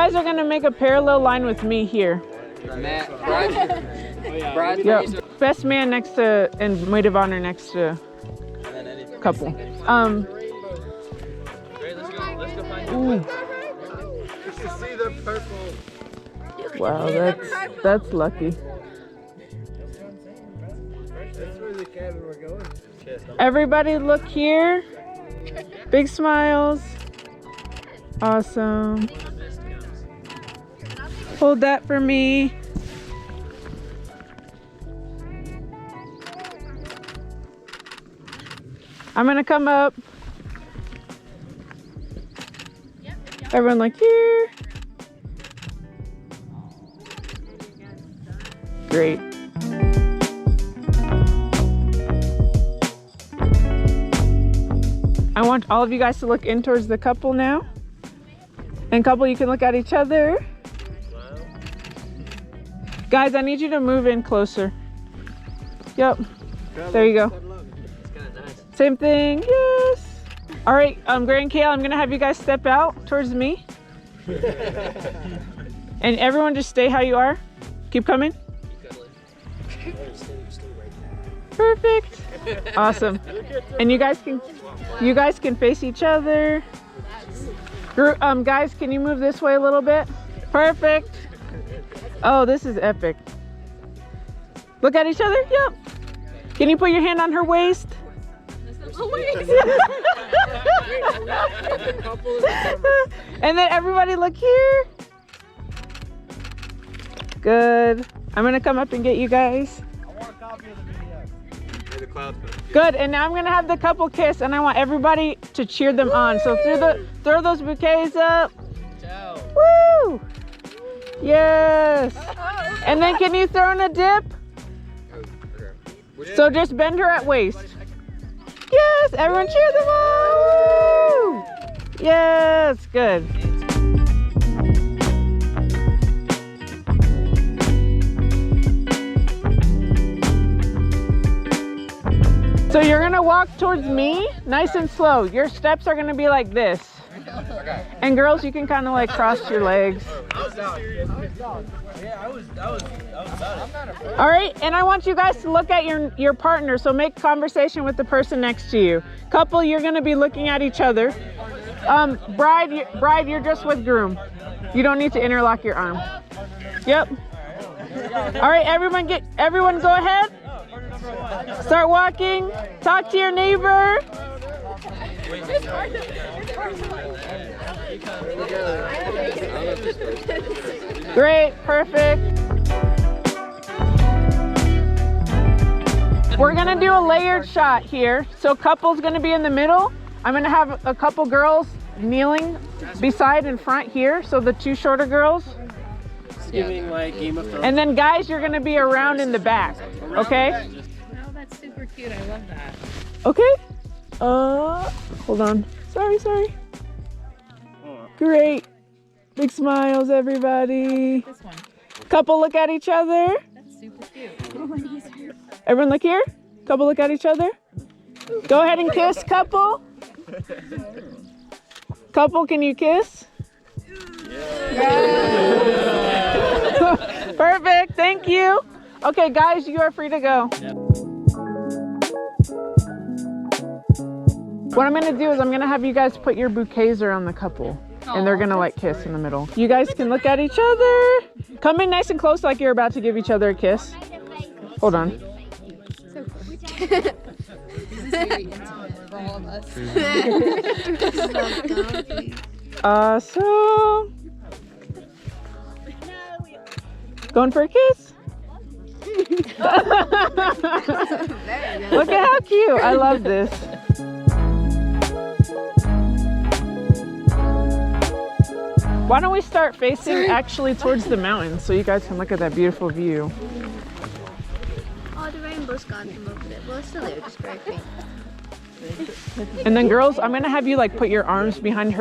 guys are gonna make a parallel line with me here. Matt, Brad, Yep. Best man next to, and maid of honor next to couple. Ooh. See the purple. Wow, that's lucky. That's where the cabin we're going. Everybody look here. Big smiles. Awesome. Hold that for me. I'm gonna come up. Everyone like here. Great. I want all of you guys to look in towards the couple now. And couple, you can look at each other. Guys, I need you to move in closer. Yep. There you go. Same thing. Yes. All right, Gray and Kale, I'm gonna have you guys step out towards me. And everyone just stay how you are. Keep coming. Perfect. Awesome. And you guys can face each other. Guys, can you move this way a little bit? Perfect. Oh, this is epic. Look at each other. Yep. Can you put your hand on her waist? And then everybody look here. Good. I'm gonna come up and get you guys. I want a copy of the video. Good, and now I'm gonna have the couple kiss, and I want everybody to cheer them on. So throw those bouquets up. Woo! Yes. And then can you throw in a dip? So just bend her at waist. Yes, everyone cheer them on. Woo! Yes, good. So you're gonna walk towards me, nice and slow. Your steps are gonna be like this. And girls, you can kind of like cross your legs. All right, and I want you guys to look at your partner. So make conversation with the person next to you. Couple, you're gonna be looking at each other. Bride, you're just with groom. You don't need to interlock your arm. Yep. All right, everyone go ahead. Start walking. Talk to your neighbor. Great, perfect. We're gonna do a layered shot here. So couple's gonna be in the middle. I'm gonna have a couple girls kneeling beside in front here. So the two shorter girls. giving like Game of Thrones. And then guys, you're gonna be around in the back, okay? Oh, that's super cute. I love that. Okay. Hold on. Sorry. Great. Big smiles, everybody. This one. Couple look at each other. That's super cute. Everyone look here. Couple look at each other. Go ahead and kiss, couple. Couple, can you kiss? Yeah. Perfect, thank you. Okay, guys, you are free to go. Yep. What I'm gonna do is I'm gonna have you guys put your bouquets around the couple. And they're gonna like kiss in the middle. You guys can look at each other. Come in nice and close like you're about to give each other a kiss. Hold on. This is very intimate for all of us. Awesome. Going for a kiss? Look at how cute. I love this. Why don't we start facing actually towards the mountains so you guys can look at that beautiful view. Oh, the rainbow's gone from over there. Well, it's still there, just very faint. And then girls, I'm gonna have you like put your arms behind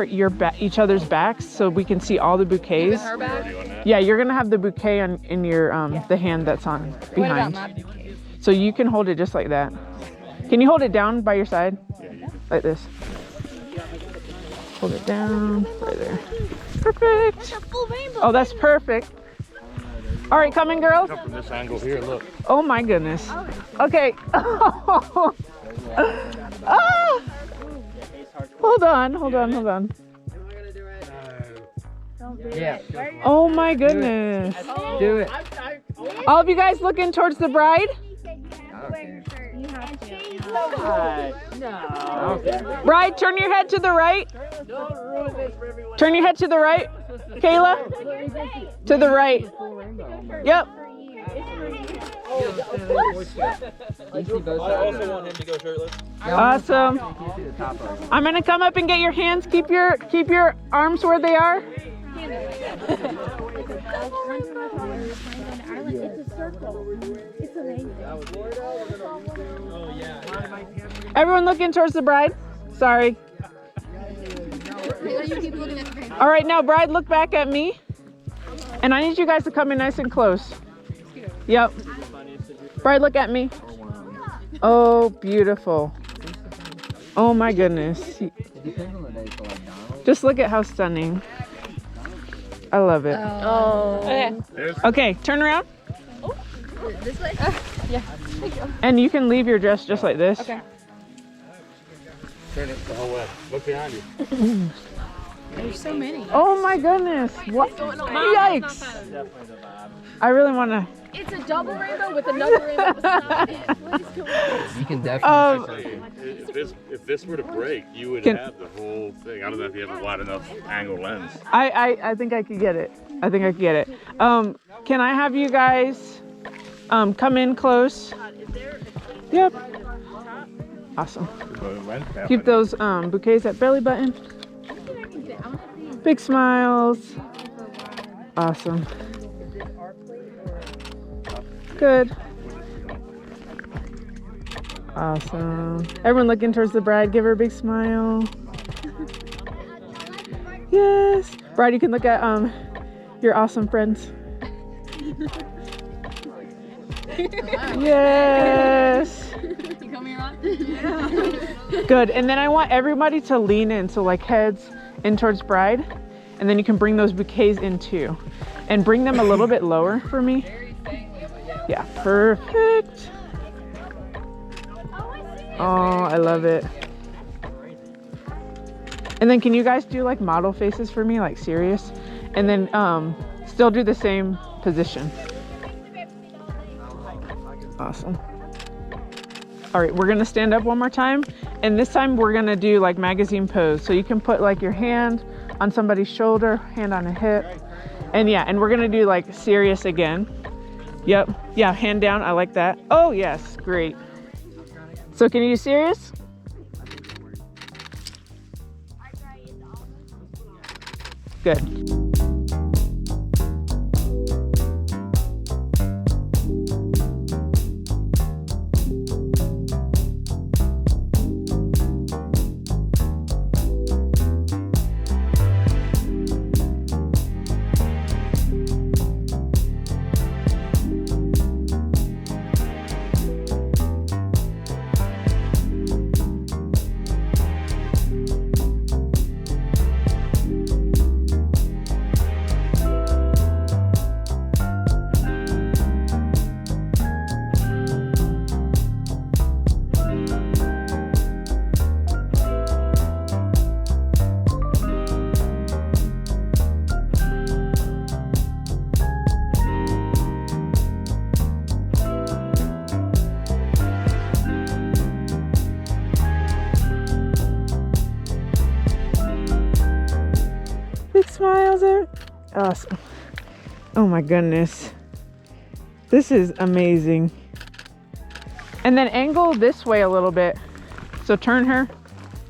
each other's backs so we can see all the bouquets. Her back? Yeah, you're gonna have the bouquet in your the hand that's on behind. What about my bouquet? So you can hold it just like that. Can you hold it down by your side? Like this. Hold it down right there. Perfect. That's a full rainbow. Oh, that's perfect. All right, come in, girls. Come from this angle here, look. Oh my goodness. Okay. Ah! Hold on, hold on, hold on. Yeah. Oh my goodness. Do it. All of you guys looking towards the bride? Bride, turn your head to the right. Turn your head to the right. Kayla? To the right. Yep. I also want him to go shirtless. Awesome. I'm gonna come up and get your hands. Keep your arms where they are. Everyone looking towards the bride. Sorry. All right, now bride, look back at me. And I need you guys to come in nice and close. Yep. Bride, look at me. Oh, beautiful. Oh my goodness. Just look at how stunning. I love it. Oh. Okay. Okay, turn around. This way? Yeah. And you can leave your dress just like this. Okay. Turn it the whole way. Look behind you. There's so many. Oh my goodness. What? Yikes. I really want to. It's a double rainbow with another rainbow beside it. What is going on? You can definitely. If this were to break, you would have the whole thing. I don't know if you have a wide enough angle lens. I think I could get it. I think I could get it. Can I have you guys come in close? Yep. Awesome. Keep those bouquets at belly button. Big smiles. Awesome. Good. Awesome. Everyone looking towards the bride. Give her a big smile. Yes. Bride, you can look at your awesome friends. Yes. You coming around? Good. And then I want everybody to lean in. So like heads in towards bride. And then you can bring those bouquets in too. And bring them a little bit lower for me. Yeah, perfect. Oh, I love it. And then can you guys do like model faces for me, like serious? And then still do the same position. Awesome. All right, we're gonna stand up one more time. And this time we're gonna do like magazine pose. So you can put like your hand on somebody's shoulder, hand on a hip. And yeah, and we're gonna do like serious again. Yep. Yeah, hand down. I like that. Oh, yes. Great. So can you do serious? Good. Big smiles there. Awesome. Oh my goodness. This is amazing. And then angle this way a little bit. So turn her.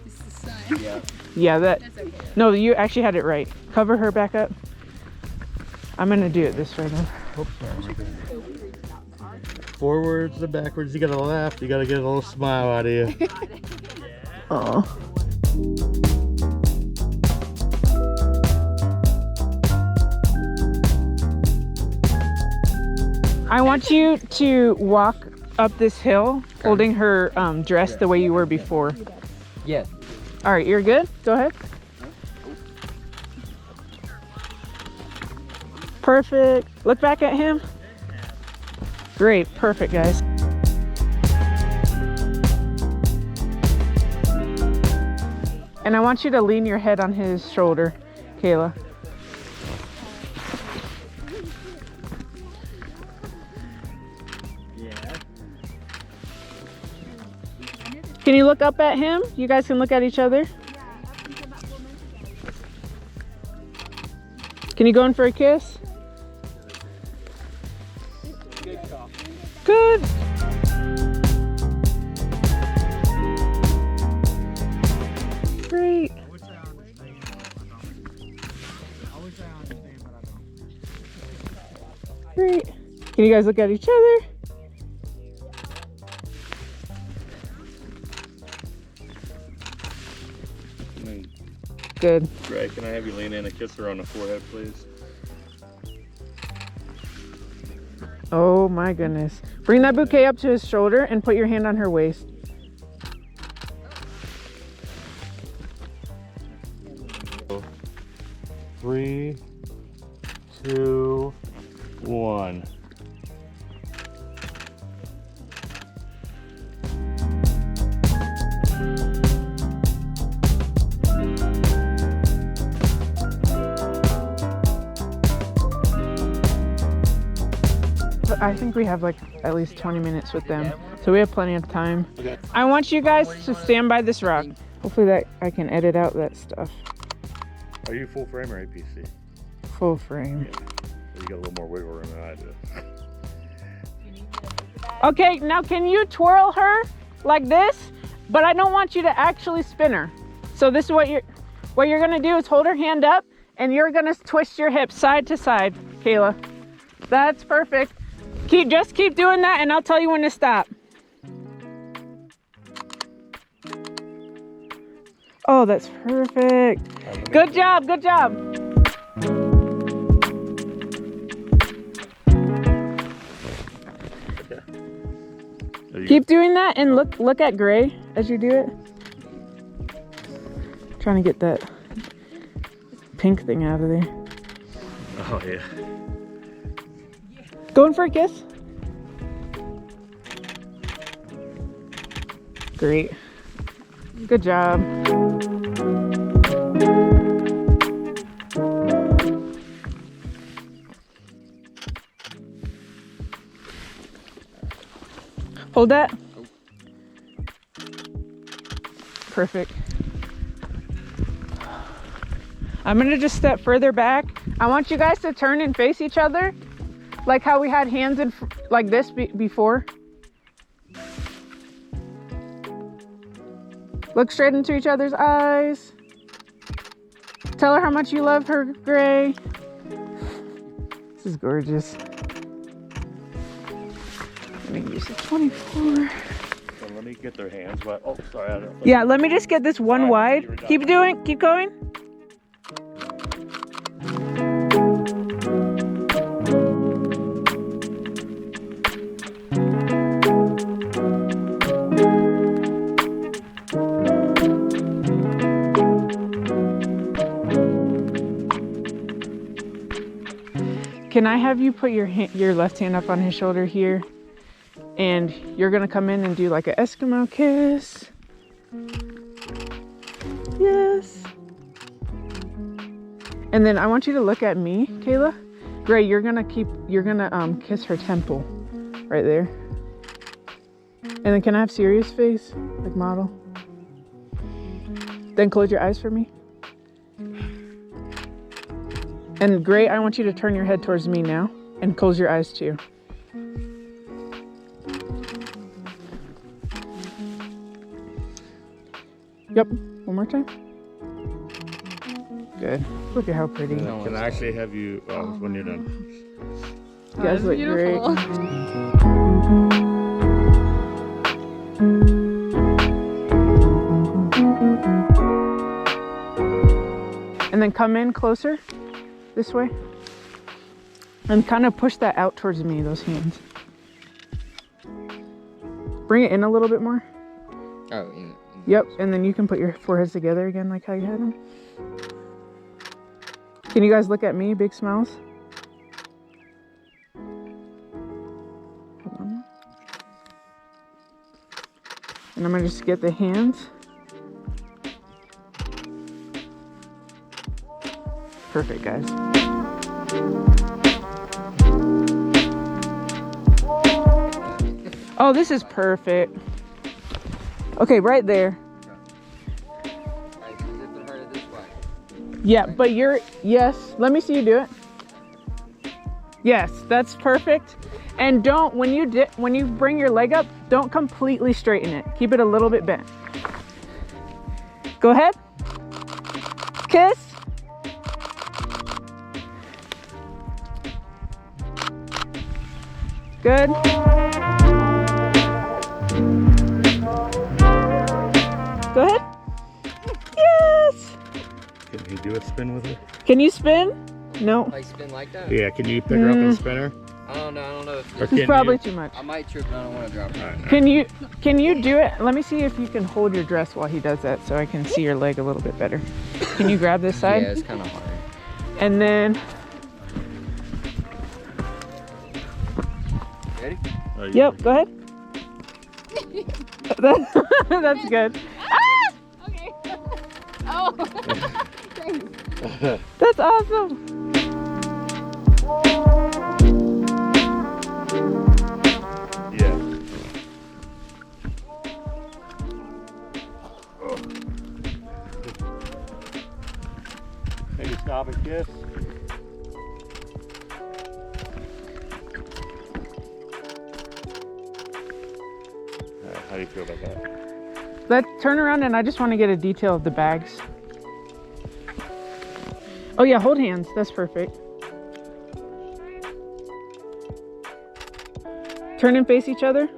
This is the sun. Yeah. Yeah, that. That's okay. No, you actually had it right. Cover her back up. I'm gonna do it this way then. Forwards and backwards. You gotta laugh. You gotta get a little smile out of you. Oh. I want you to walk up this hill holding her dress the way you were before. Yes. All right, you're good? Go ahead. Perfect. Look back at him. Great. Perfect, guys. And I want you to lean your head on his shoulder, Kayla. Can you look up at him? You guys can look at each other. Can you go in for a kiss? Good. Great. Great. Can you guys look at each other? Good. Greg, can I have you lean in and kiss her on the forehead, please? Oh my goodness. Bring that bouquet up to his shoulder and put your hand on her waist. Three, two, one. I think we have like at least 20 minutes with them, so we have plenty of time. Okay. I want you guys to stand by this rock. Hopefully that I can edit out that stuff. Are you full frame or APC? Full frame. Yeah. You got a little more wiggle room than I do. Okay, now can you twirl her like this? But I don't want you to actually spin her. So this is what you're gonna do is hold her hand up and you're gonna twist your hips side to side, Kayla. That's perfect. Just keep doing that and I'll tell you when to stop. Oh, that's perfect. Good job, good job. Keep doing that and look at Gray as you do it. Trying to get that pink thing out of there. Oh yeah. Going for a kiss? Great. Good job. Hold that. Perfect. I'm gonna just step further back. I want you guys to turn and face each other. Like how we had hands in like this before. Look straight into each other's eyes. Tell her how much you love her, Gray. This is gorgeous. Let me use the 24. So let me get their hands, but oh, sorry, I don't. Yeah, let me just get this one wide. Keep going. Can I have you put your left hand up on his shoulder here? And you're gonna come in and do like an Eskimo kiss. Yes. And then I want you to look at me, Kayla. Gray, you're gonna kiss her temple right there. And then can I have serious face, like model? Then close your eyes for me. And Gray, I want you to turn your head towards me now and close your eyes too. Yep, one more time. Good. Look at how pretty. Can I actually have you when you're done? You guys look great. And then come in closer, this way. And kind of push that out towards me, those hands. Bring it in a little bit more. Oh, yeah. Yep, and then you can put your foreheads together again like how you had them. Can you guys look at me? Big smiles. And I'm gonna just get the hands. Perfect, guys. Oh, this is perfect. Okay, right there. Yeah, but you're, yes, let me see you do it. Yes, that's perfect. And don't, when you bring your leg up, don't completely straighten it. Keep it a little bit bent. Go ahead. Kiss. Good. Go ahead. Yes. Can you do a spin with her? Can you spin? No. Like spin like that? Yeah, can you pick her up and spin her? I don't know if Or This is can probably you? too much. I might trip and I don't want to drop her. Alright, Can you do it? Let me see if you can hold your dress while he does that so I can see your leg a little bit better. Can you grab this side? Yeah, it's kind of hard. And then, Ready? Oh, you- yep, go ahead. That's good. Okay. Oh. Thanks. That's awesome. Yeah. Maybe stop and kiss. How do you feel about that? Let's turn around and I just want to get a detail of the bags. Oh yeah, hold hands. That's perfect. Turn and face each other.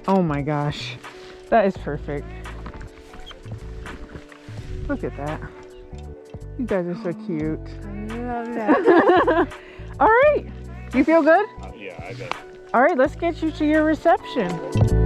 Oh my gosh. That is perfect. Look at that. You guys are so cute. I love that. All right. You feel good? Yeah, I got it. All right, let's get you to your reception.